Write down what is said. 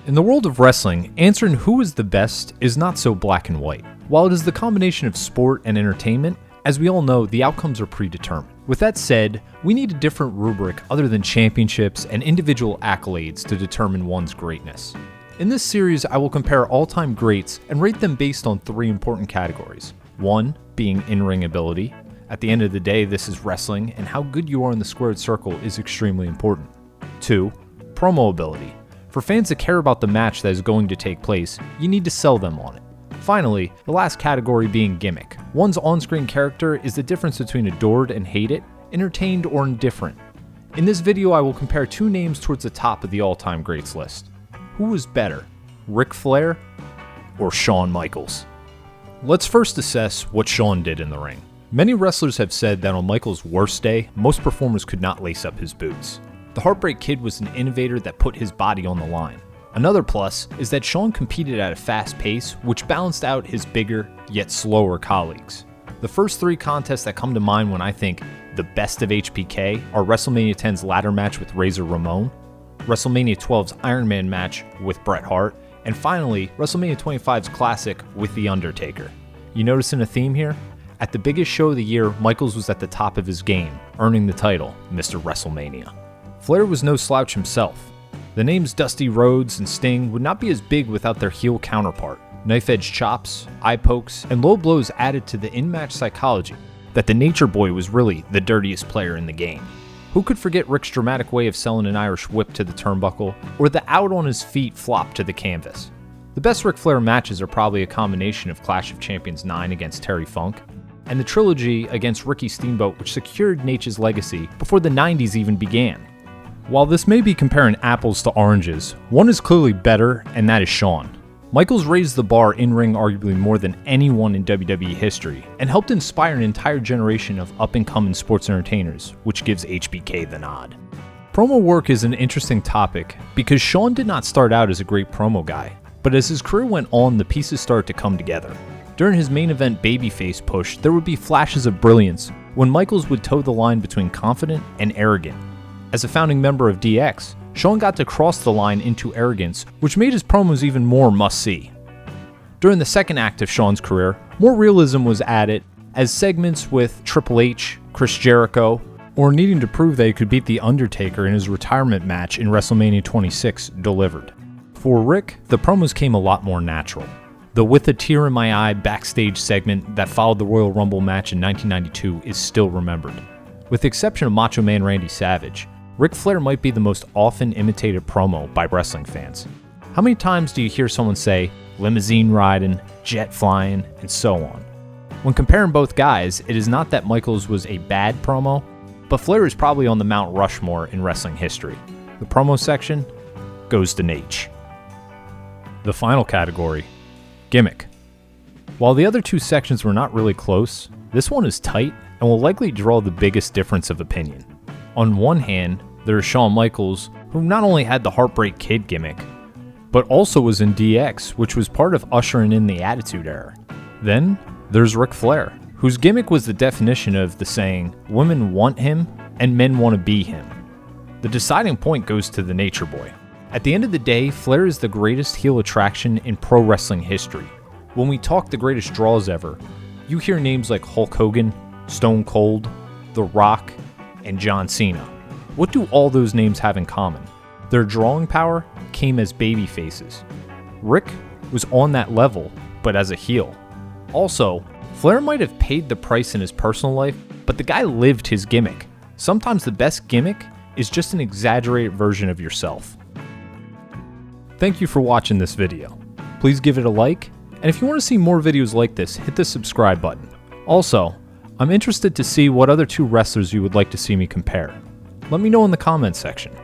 In the world of wrestling, answering who is the best is not so black and white. While it is the combination of sport and entertainment, as we all know, the outcomes are predetermined. With that said, we need a different rubric other than championships and individual accolades to determine one's greatness. In this series, I will compare all-time greats and rate them based on three important categories. One, being in-ring ability. At the end of the day, this is wrestling, and how good you are in the squared circle is extremely important. Two, promo ability. For fans that care about the match that is going to take place, you need to sell them on it. Finally, the last category being gimmick. One's on-screen character is the difference between adored and hated, entertained or indifferent. In this video, I will compare two names towards the top of the all-time greats list. Who was better, Ric Flair or Shawn Michaels? Let's first assess what Shawn did in the ring. Many wrestlers have said that on Michaels' worst day, most performers could not lace up his boots. The Heartbreak Kid was an innovator that put his body on the line. Another plus is that Shawn competed at a fast pace, which balanced out his bigger, yet slower colleagues. The first three contests that come to mind when I think the best of HBK are WrestleMania 10's ladder match with Razor Ramon, WrestleMania 12's Iron Man match with Bret Hart, and finally, WrestleMania 25's Classic with The Undertaker. You noticing a theme here? At the biggest show of the year, Michaels was at the top of his game, earning the title, Mr. WrestleMania. Flair was no slouch himself. The names Dusty Rhodes and Sting would not be as big without their heel counterpart. Knife-edge chops, eye pokes, and low blows added to the in-match psychology that the Nature Boy was really the dirtiest player in the game. Who could forget Ric's dramatic way of selling an Irish whip to the turnbuckle, or the out on his feet flop to the canvas? The best Ric Flair matches are probably a combination of Clash of Champions 9 against Terry Funk, and the trilogy against Ricky Steamboat, which secured Nature's legacy before the 90s even began. While this may be comparing apples to oranges, one is clearly better, and that is Shawn. Michaels raised the bar in-ring arguably more than anyone in WWE history, and helped inspire an entire generation of up-and-coming sports entertainers, which gives HBK the nod. Promo work is an interesting topic, because Shawn did not start out as a great promo guy, but as his career went on, the pieces started to come together. During his main event babyface push, there would be flashes of brilliance when Michaels would toe the line between confident and arrogant. As a founding member of DX, Shawn got to cross the line into arrogance, which made his promos even more must-see. During the second act of Shawn's career, more realism was added as segments with Triple H, Chris Jericho, or needing to prove that he could beat The Undertaker in his retirement match in WrestleMania 26 delivered. For Ric, the promos came a lot more natural. The With a Tear in My Eye backstage segment that followed the Royal Rumble match in 1992 is still remembered. With the exception of Macho Man Randy Savage, Ric Flair might be the most often imitated promo by wrestling fans. How many times do you hear someone say, limousine riding, jet flying, and so on? When comparing both guys, it is not that Michaels was a bad promo, but Flair is probably on the Mount Rushmore in wrestling history. The promo section goes to Nate. The final category, gimmick. While the other two sections were not really close, this one is tight and will likely draw the biggest difference of opinion. On one hand, there is Shawn Michaels, who not only had the Heartbreak Kid gimmick, but also was in DX, which was part of ushering in the Attitude Era. Then, there's Ric Flair, whose gimmick was the definition of the saying, women want him and men want to be him. The deciding point goes to the Nature Boy. At the end of the day, Flair is the greatest heel attraction in pro wrestling history. When we talk the greatest draws ever, you hear names like Hulk Hogan, Stone Cold, The Rock, and John Cena. What do all those names have in common? Their drawing power came as baby faces. Ric was on that level, but as a heel. Also, Flair might have paid the price in his personal life, but the guy lived his gimmick. Sometimes the best gimmick is just an exaggerated version of yourself. Thank you for watching this video. Please give it a like, and if you want to see more videos like this, hit the subscribe button. Also, I'm interested to see what other two wrestlers you would like to see me compare. Let me know in the comments section.